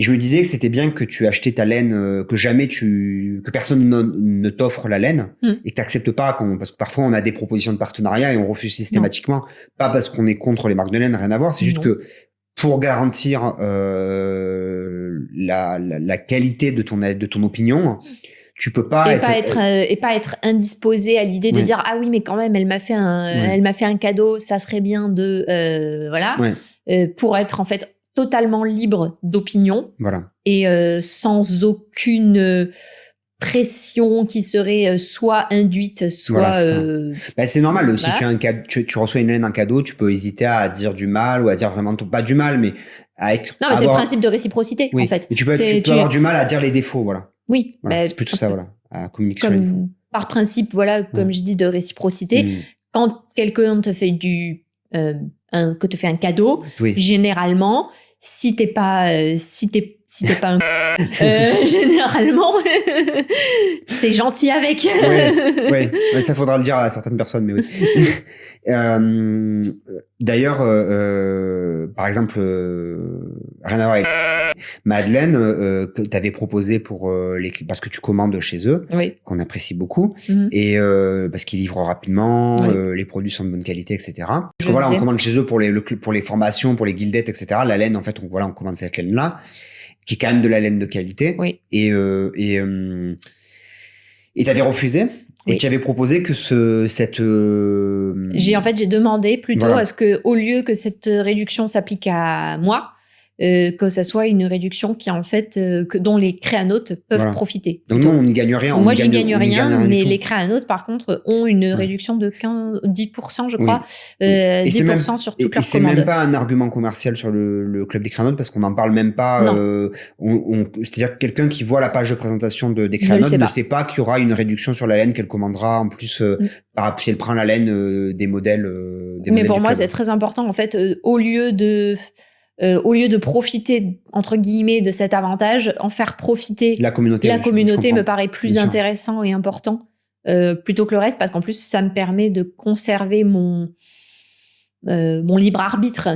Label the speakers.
Speaker 1: Et je me disais que c'était bien que tu achetais ta laine, que personne ne t'offre la laine et que t'acceptes pas parce que parfois on a des propositions de partenariat et on refuse systématiquement. Non. Pas parce qu'on est contre les marques de laine, rien à voir. C'est juste que pour garantir la qualité de ton opinion, tu peux pas
Speaker 2: pas être indisposé à l'idée de dire ah oui mais quand même elle m'a fait un cadeau, ça serait bien de pour être en fait totalement libre d'opinion et sans aucune pression qui serait soit induite, soit...
Speaker 1: c'est normal. Si tu reçois une laine en cadeau, tu peux hésiter à dire du mal ou à dire vraiment pas du mal, mais à être...
Speaker 2: Non, mais c'est le principe de réciprocité, en fait.
Speaker 1: Mais tu peux avoir du mal à dire les défauts,
Speaker 2: Oui.
Speaker 1: C'est plutôt ça, à communiquer sur les défauts.
Speaker 2: Par principe, comme je dis, de réciprocité, quand quelqu'un te fait un cadeau, généralement, si t'es pas un généralement t'es gentil avec.
Speaker 1: Ouais, ça faudra le dire à certaines personnes, mais oui. D'ailleurs, par exemple, rien à voir avec Madeleine, que t'avais proposé parce que tu commandes chez eux, qu'on apprécie beaucoup, et parce qu'ils livrent rapidement, les produits sont de bonne qualité, etc. Parce que on commande chez eux pour les formations, pour les guildettes, etc. La laine, en fait, on commande cette laine-là, qui est quand même de la laine de qualité. Et t'avais refusé. Et tu avais proposé que
Speaker 2: J'ai demandé plutôt à ce que, au lieu que cette réduction s'applique à moi, que ça soit une réduction qui en fait dont les créanautes peuvent profiter.
Speaker 1: Donc nous on n'y gagne rien.
Speaker 2: Moi j'y gagne rien, mais les créanautes par contre ont une réduction de 10% je crois, 10% sur toutes leurs commandes.
Speaker 1: C'est même pas un argument commercial sur le club des créanautes parce qu'on n'en parle même pas. C'est-à-dire que quelqu'un qui voit la page de présentation des créanautes ne sait pas qu'il y aura une réduction sur la laine qu'elle commandera en plus si elle prend la laine des modèles.
Speaker 2: Mais pour moi c'est très important en fait, au lieu de profiter, entre guillemets, de cet avantage, en faire profiter
Speaker 1: la communauté
Speaker 2: me paraît plus intéressant et important plutôt que le reste, parce qu'en plus, ça me permet de conserver mon libre arbitre.